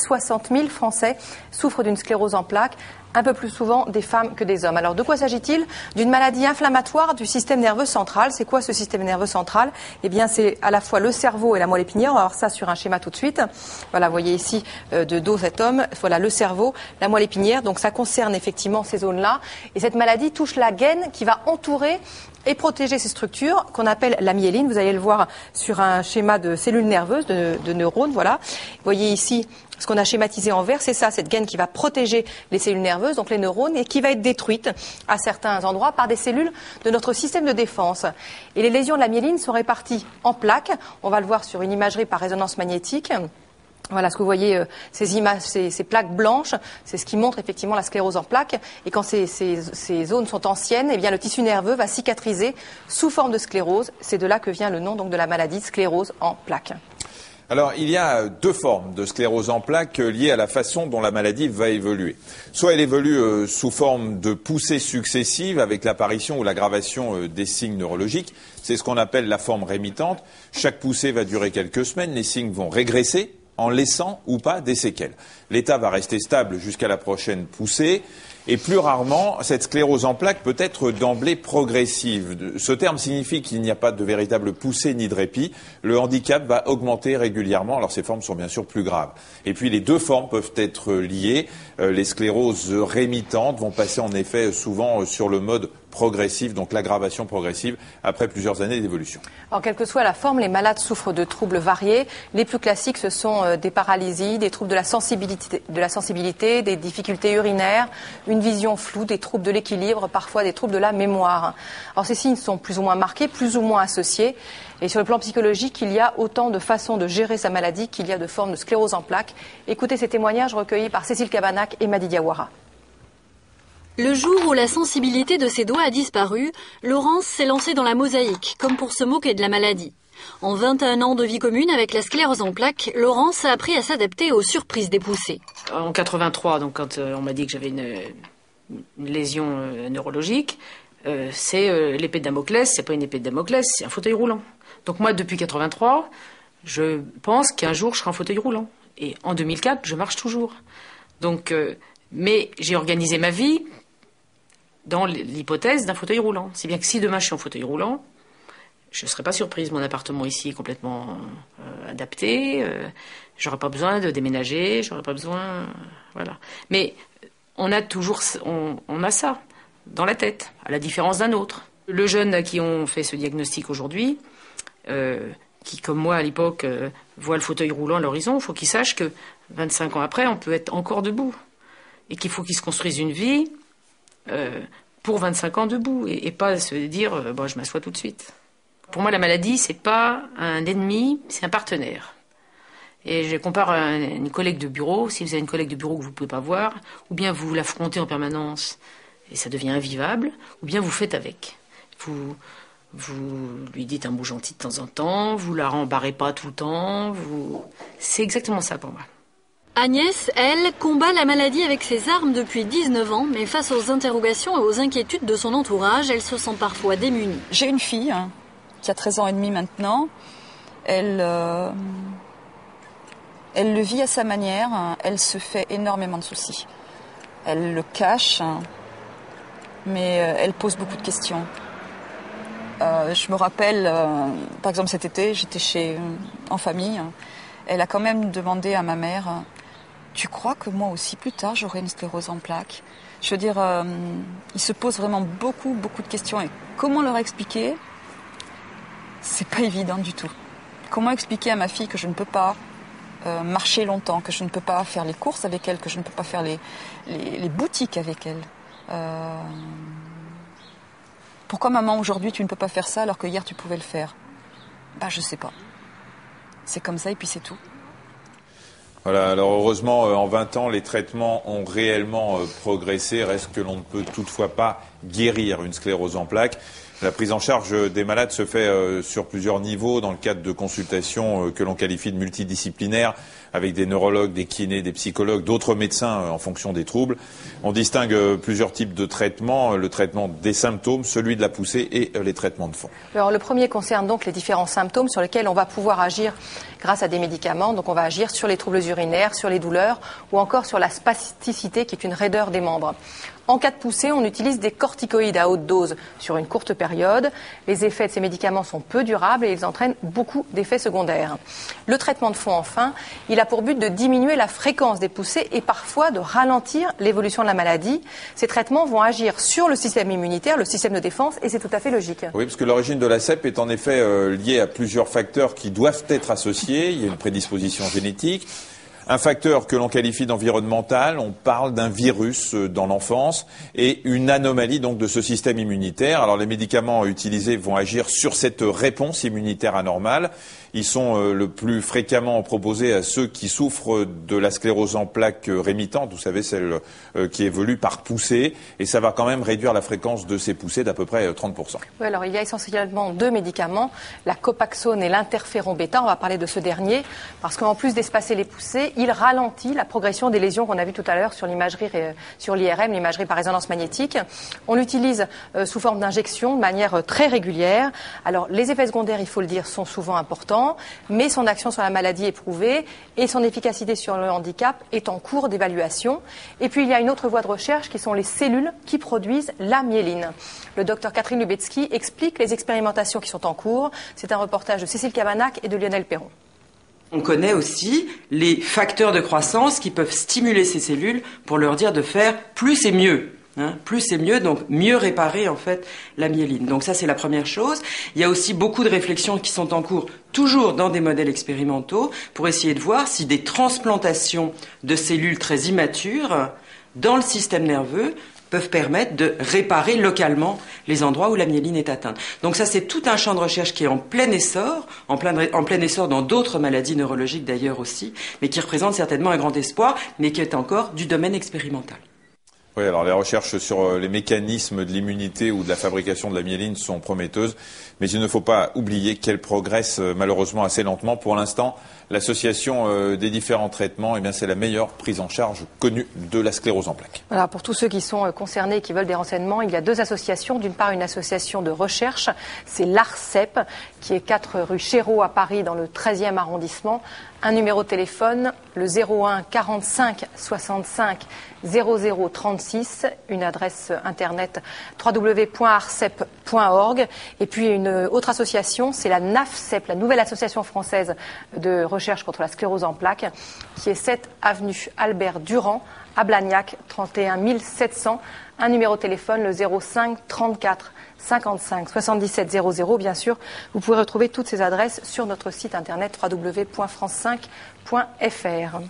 60 000 Français souffrent d'une sclérose en plaques, un peu plus souvent des femmes que des hommes. Alors de quoi s'agit-il? D'une maladie inflammatoire du système nerveux central. C'est quoi ce système nerveux central? Eh bien c'est à la fois le cerveau et la moelle épinière. On va voir ça sur un schéma tout de suite. Voilà, vous voyez ici de dos cet homme. Voilà le cerveau, la moelle épinière. Donc ça concerne effectivement ces zones-là. Et cette maladie touche la gaine qui va entourer et protéger ces structures qu'on appelle la myéline. Vous allez le voir sur un schéma de cellules nerveuses, de neurones. Voilà. Vous voyez ici ce qu'on a schématisé en vert, c'est ça, cette gaine qui va protéger les cellules nerveuses, donc les neurones, et qui va être détruite à certains endroits par des cellules de notre système de défense. Et les lésions de la myéline sont réparties en plaques. On va le voir sur une imagerie par résonance magnétique. Voilà, ce que vous voyez, ces images, ces plaques blanches, c'est ce qui montre effectivement la sclérose en plaques. Et quand ces zones sont anciennes, eh bien le tissu nerveux va cicatriser sous forme de sclérose. C'est de là que vient le nom donc de la maladie, sclérose en plaques. Alors, il y a deux formes de sclérose en plaques liées à la façon dont la maladie va évoluer. Soit elle évolue sous forme de poussées successives avec l'apparition ou l'aggravation des signes neurologiques. C'est ce qu'on appelle la forme rémitante. Chaque poussée va durer quelques semaines. Les signes vont régresser en laissant ou pas des séquelles. L'état va rester stable jusqu'à la prochaine poussée. Et plus rarement, cette sclérose en plaques peut être d'emblée progressive. Ce terme signifie qu'il n'y a pas de véritable poussée ni de répit. Le handicap va augmenter régulièrement, alors ces formes sont bien sûr plus graves. Et puis les deux formes peuvent être liées. Les scléroses rémitantes vont passer en effet souvent sur le mode progressif, donc l'aggravation progressive après plusieurs années d'évolution. Alors, quelle que soit la forme, les malades souffrent de troubles variés. Les plus classiques, ce sont des paralysies, des troubles de la sensibilité, des difficultés urinaires, une vision floue, des troubles de l'équilibre, parfois des troubles de la mémoire. Alors, ces signes sont plus ou moins marqués, plus ou moins associés. Et sur le plan psychologique, il y a autant de façons de gérer sa maladie qu'il y a de formes de sclérose en plaques. Écoutez ces témoignages recueillis par Cécile Cabanac et Madi Diawara. Le jour où la sensibilité de ses doigts a disparu, Laurence s'est lancée dans la mosaïque, comme pour se moquer de la maladie. En 21 ans de vie commune avec la sclérose en plaques, Laurence a appris à s'adapter aux surprises des poussées. En 83, donc quand on m'a dit que j'avais une lésion neurologique, c'est l'épée de Damoclès, c'est pas une épée de Damoclès, c'est un fauteuil roulant. Donc moi, depuis 83, je pense qu'un jour je serai en fauteuil roulant. Et en 2004, je marche toujours. Donc, mais j'ai organisé ma vie dans l'hypothèse d'un fauteuil roulant. C'est bien que si demain je suis en fauteuil roulant, je ne serai pas surprise. Mon appartement ici est complètement adapté. J'aurai pas besoin de déménager. J'aurai pas besoin, voilà. Mais on a toujours, on a ça dans la tête, à la différence d'un autre. Le jeune à qui on fait ce diagnostic aujourd'hui, qui comme moi à l'époque voit le fauteuil roulant à l'horizon, il faut qu'il sache que 25 ans après, on peut être encore debout. Et qu'il faut qu'il se construise une vie pour 25 ans debout et pas se dire bon, je m'assois tout de suite. Pour moi, la maladie, c'est pas un ennemi, c'est un partenaire. Et je compare à une collègue de bureau. Si vous avez une collègue de bureau que vous ne pouvez pas voir, ou bien vous l'affrontez en permanence et ça devient invivable, ou bien vous faites avec. Vous lui dites un mot gentil de temps en temps, vous la rembarrez pas tout le temps. C'est exactement ça pour moi. Agnès, elle, combat la maladie avec ses armes depuis 19 ans, mais face aux interrogations et aux inquiétudes de son entourage, elle se sent parfois démunie. J'ai une fille qui a 13 ans et demi maintenant. Elle le vit à sa manière. Elle se fait énormément de soucis. Elle le cache, mais elle pose beaucoup de questions. Je me rappelle, par exemple cet été, j'étais en famille. Elle a quand même demandé à ma mère... Tu crois que moi aussi, plus tard, j'aurai une sclérose en plaques? Je veux dire, ils se posent vraiment beaucoup de questions. Et comment leur expliquer? C'est pas évident du tout. Comment expliquer à ma fille que je ne peux pas marcher longtemps, que je ne peux pas faire les courses avec elle, que je ne peux pas faire les boutiques avec elle? Pourquoi, maman, aujourd'hui, tu ne peux pas faire ça alors que hier, tu pouvais le faire? Bah, je sais pas. C'est comme ça et puis c'est tout. Voilà, alors heureusement, en 20 ans, les traitements ont réellement progressé. Reste que l'on ne peut toutefois pas guérir une sclérose en plaques. La prise en charge des malades se fait sur plusieurs niveaux dans le cadre de consultations que l'on qualifie de multidisciplinaires, avec des neurologues, des kinés, des psychologues, d'autres médecins en fonction des troubles. On distingue plusieurs types de traitements, le traitement des symptômes, celui de la poussée et les traitements de fond. Alors, le premier concerne donc les différents symptômes sur lesquels on va pouvoir agir grâce à des médicaments. Donc on va agir sur les troubles urinaires, sur les douleurs ou encore sur la spasticité qui est une raideur des membres. En cas de poussée, on utilise des corticoïdes à haute dose sur une courte période. Les effets de ces médicaments sont peu durables et ils entraînent beaucoup d'effets secondaires. Le traitement de fond, enfin, il a pour but de diminuer la fréquence des poussées et parfois de ralentir l'évolution de la maladie. Ces traitements vont agir sur le système immunitaire, le système de défense, et c'est tout à fait logique. Oui, parce que l'origine de la CEP est en effet liée à plusieurs facteurs qui doivent être associés. Il y a une prédisposition génétique. Un facteur que l'on qualifie d'environnemental, on parle d'un virus dans l'enfance et une anomalie donc de ce système immunitaire. Alors les médicaments utilisés vont agir sur cette réponse immunitaire anormale. Ils sont le plus fréquemment proposés à ceux qui souffrent de la sclérose en plaques rémitante, vous savez, celle qui évolue par poussée, et ça va quand même réduire la fréquence de ces poussées d'à peu près 30%. Oui, alors il y a essentiellement deux médicaments, la copaxone et l'interféron bêta. On va parler de ce dernier, parce qu'en plus d'espacer les poussées, il ralentit la progression des lésions qu'on a vues tout à l'heure sur l'imagerie, sur l'IRM, l'imagerie par résonance magnétique. On l'utilise sous forme d'injection de manière très régulière. Alors les effets secondaires, il faut le dire, sont souvent importants, mais son action sur la maladie est prouvée et son efficacité sur le handicap est en cours d'évaluation. Et puis il y a une autre voie de recherche qui sont les cellules qui produisent la myéline. Le docteur Catherine Lubetsky explique les expérimentations qui sont en cours. C'est un reportage de Cécile Cabanac et de Lionel Perron. On connaît aussi les facteurs de croissance qui peuvent stimuler ces cellules pour leur dire de faire plus et mieux. Plus et mieux, donc mieux réparer en fait la myéline. Donc ça c'est la première chose. Il y a aussi beaucoup de réflexions qui sont en cours, toujours dans des modèles expérimentaux, pour essayer de voir si des transplantations de cellules très immatures dans le système nerveux peuvent permettre de réparer localement les endroits où la myéline est atteinte. Donc ça c'est tout un champ de recherche qui est en plein essor, en plein essor dans d'autres maladies neurologiques d'ailleurs aussi, mais qui représente certainement un grand espoir, mais qui est encore du domaine expérimental. Oui, alors les recherches sur les mécanismes de l'immunité ou de la fabrication de la myéline sont prometteuses, mais il ne faut pas oublier qu'elles progressent malheureusement assez lentement. Pour l'instant, l'association des différents traitements, eh bien, c'est la meilleure prise en charge connue de la sclérose en plaques. Voilà, pour tous ceux qui sont concernés et qui veulent des renseignements, il y a deux associations. D'une part, une association de recherche, c'est l'ARCEP, qui est 4 rue Chéreau à Paris, dans le 13e arrondissement. Un numéro de téléphone, le 01 45 65 00 36, une adresse internet www.arcep.org. Et puis une autre association, c'est la NAFCEP, la nouvelle association française de recherche contre la sclérose en plaques, qui est 7 avenue Albert Durand à Blagnac, 31 700. Un numéro de téléphone, le 05 34 55 77 00. Bien sûr, vous pouvez retrouver toutes ces adresses sur notre site internet www.france5.fr.